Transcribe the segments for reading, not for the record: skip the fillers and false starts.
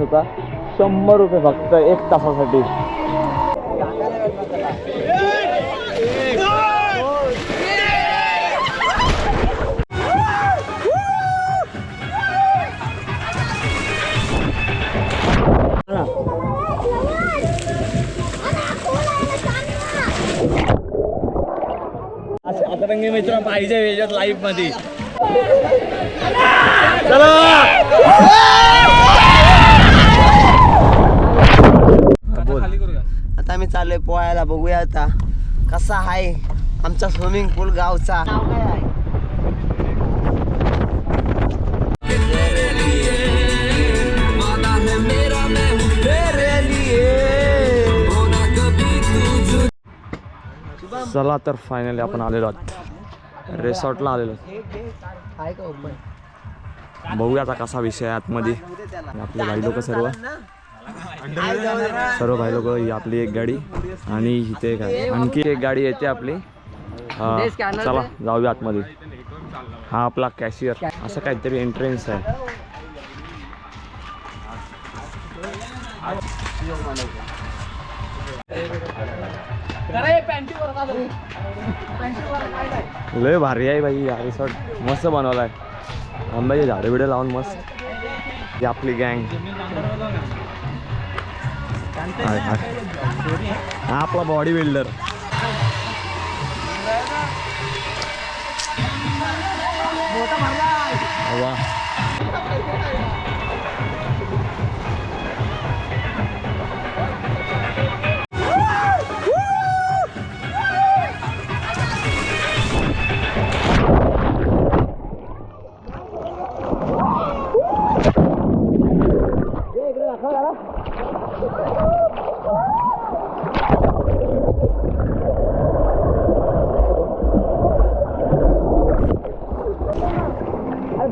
होता 100 रुपये फक्त 1 तासासाठी. अतरंगी मित्र पाहिजे याच्यात लाईफ मध्ये. चला आता आम्ही चाललोय पोहायला. बघूया आता कसा आहे आमचा स्विमिंग पूल गावचा. चला तर फायनली आपण आलेलो आहोत रिसॉर्टला आलेलो. बघूया आता कसा विषय आहे आतमध्ये. आपले भाई लोक सर्व भाई लोक. ही आपली एक गाडी आणि इथे काय आणखी एक गाडी येते आपली. चला जाऊया आतमध्ये. हा आपला कॅशियर. असं काहीतरी एंट्रन्स आहे. लय भारी आहे भाई हा रिसॉर्ट. मस्त बनवलाय. आंब्याचे झाडे बिडे लावून मस्त. ही आपली गँग. हा आपला बॉडी बिल्डर. वा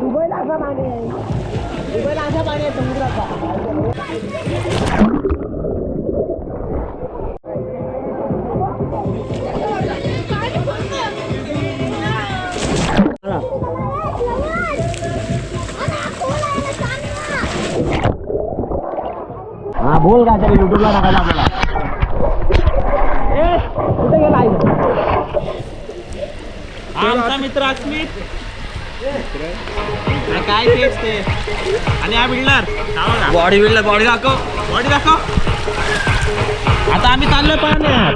दुबईला असं पाणी आहे. दुबईला असं पाणी आहे समुद्राचा. हा बोल काय तरी युट्यूबला टाकायला आपल्याला. कुठे गेला आई? आमचा मित्र अस्मित काय तेच ते. आणि हा बिल्डर बॉडी बिल्डर. बॉडी दाखव. बॉडी दाखव. आता आम्ही चाललोय पाहण्यात.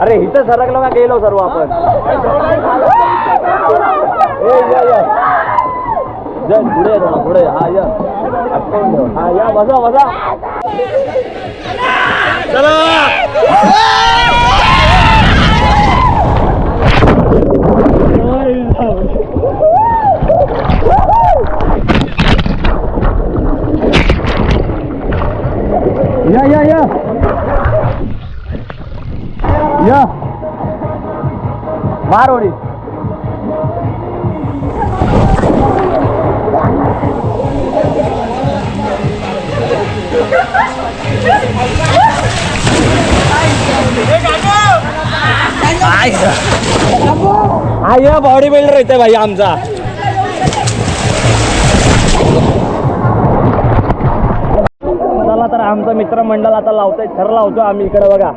अरे इथं सरकलो का गेलो सर्व आपण. पुढे पुढे. हा या हा या बसा बसा. चला या मार उडी. हा या बॉडी बिल्डर येते भाई आमचा. चला तर आमचा मित्रमंडळ आता लावतोय. थर लावतो आम्ही इकडे. बघा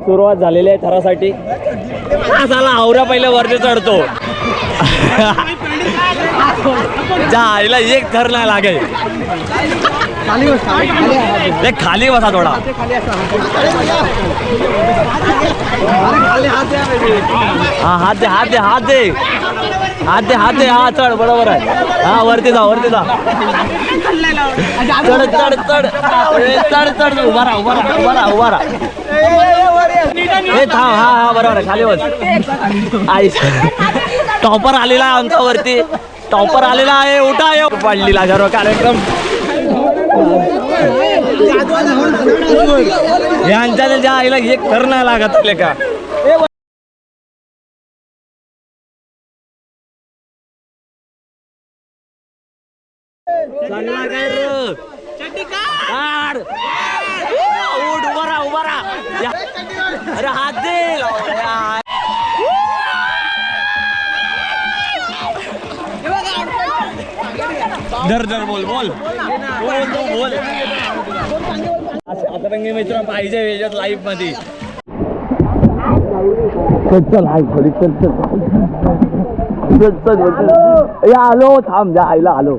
सुरुवात झालेली आहे थरासाठी. हा झाला आवऱ्या पहिल्या वरती चढतो. आईला एक थर नाही लागेल. खाली बसा थोडा. हा हात दे हात दे हात दे हात दे हात दे. हा चढ बरोबर आहे. हा वरती जा वरती जा. चढ चढ चढ चढ चढ. उभा राहा उभा राहा उभा राहा उभा राहा. हे थांब. हा हा बरोबर आहे. खाली बस. आई टॉपर आलेला आहे आमच्या वरती. टॉपर आलेला आहे. उठा ये पडलेला सर्व कार्यक्रम. यांच्या ज्या आईला एक थर नाही लागत का. चांगला काय र काढ. उठ उभा राहा उभा राहा. अरे हात दे. धर धर बोल बोल बोल बोल आता रंगी मित्र पाहिजे याच्यात लाईफ मध्ये चल आलो थांब जा आईला आलो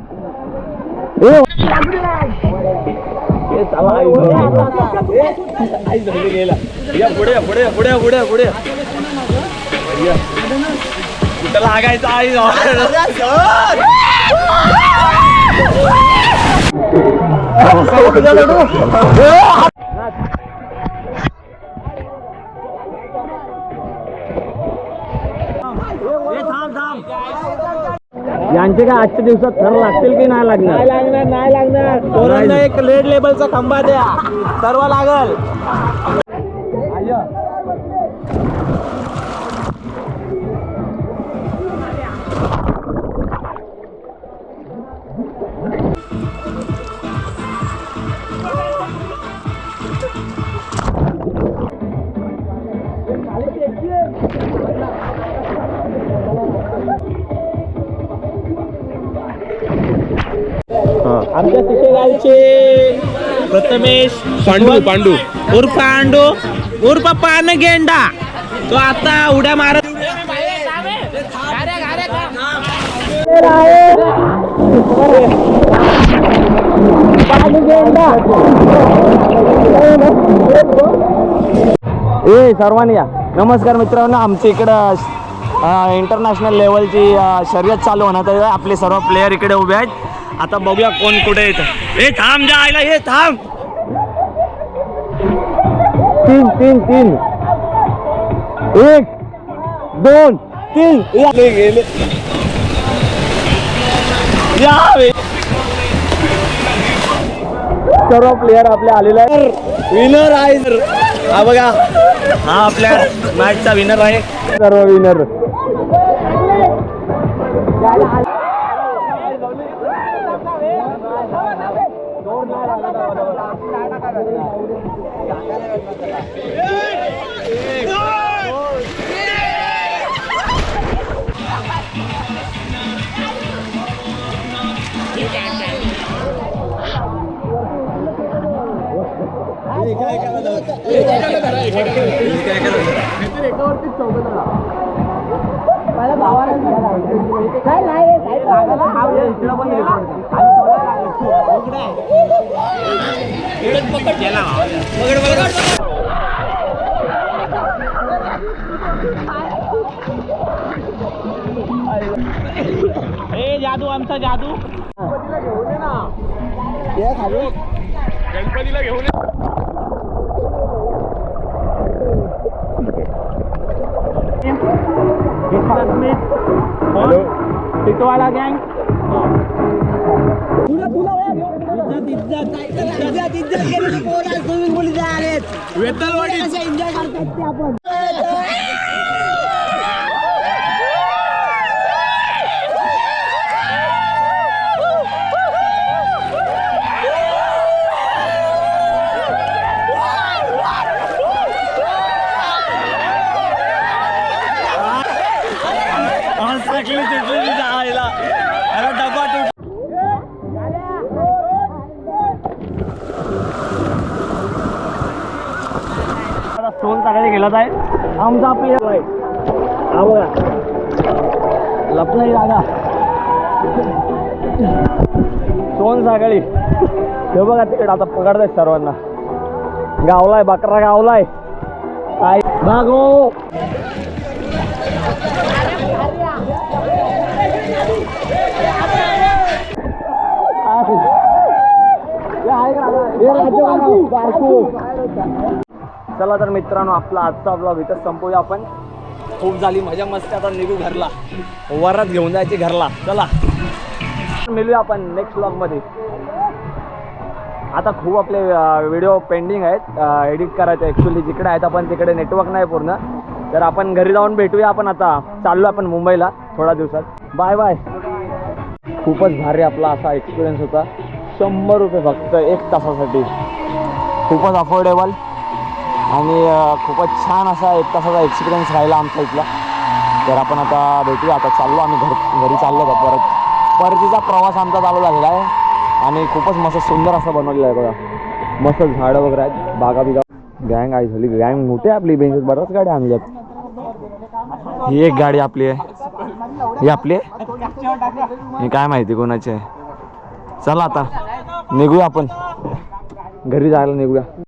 पुढे पुढे पुढे पुढे पुढे कुठं लागायचं आई यांचे काय आजच्या दिवसात ठर लागतील की नाही लागणार? नाही लागणार पोरांना एक रेड लेबलचा खंबा द्या सर्व लागल आमच्या तिशेगावचे प्रथमेश पांडू उर्फ पान गेंडा तो आता उड्या मारत सर्वांनी या नमस्कार मित्रांनो आमच्या इकडं इंटरनॅशनल लेवलची शर्यत चालू होणार आहे आपले सर्व प्लेयर इकडे उभे आहेत आता बघूया कोण कुठे येतं हे थांब जायला हे थांब तीन 1 2 3 गेले सर्व प्लेयर आपले आलेले आहेत विनर आहे हा बघा हा आपल्या मॅचचा विनर आहे सर्व विनर जादू आमचा जादू गणपतीला घेऊन टिटवाला गँग एन्जॉय करतात आपण सोन सगळे खेळत आहे आमचा प्लेयर आहे हा बघा लपलाय जागा सोन सागळी हे बघा तिकडे आता पकडताय सर्वांना गावलाय बकरा गावलाय काय भागो चला तर मित्रांनो आपला आजचा ब्लॉग इथं संपवूया आपण खूप झाली मजा मस्ती आता निघू घरला वरात घेऊन जायची घरला चला मिळूया आपण नेक्स्ट ब्लॉगमध्ये आता खूप आपले व्हिडिओ पेंडिंग आहेत एडिट करायचे ॲक्च्युली जिकडे आहेत आपण तिकडे नेटवर्क नाही पूर्ण तर आपण घरी जाऊन भेटूया आपण आता चाललो आपण मुंबईला थोड्या दिवसात बाय बाय खूपच भारी आपला असा एक्सपिरियन्स होता 100 रुपये फक्त 1 तासासाठी खूपच अफोर्डेबल आणि खूपच छान असा 1 तासाचा एक्सपिरियन्स राहिला आमचा इथला तर आपण आता भेटूया आता चाललो आम्ही घरी चाललो का परत परतीचा प्रवास आमचा चालू झालेला आहे आणि खूपच मस्त सुंदर असं बनवलेलं आहे बघा. मस्त झाडं वगैरे आहेत, बागा बिगा. गँग आहे झाली, गँग मोठी आहे आपली. बेंच बऱ्याच गाड्या आणल्यात. ही एक गाडी आपली आहे, ही आपली आहे, ही काय माहिती कोणाची आहे. चला आता निघूया आपण, घरी जायला निघूया.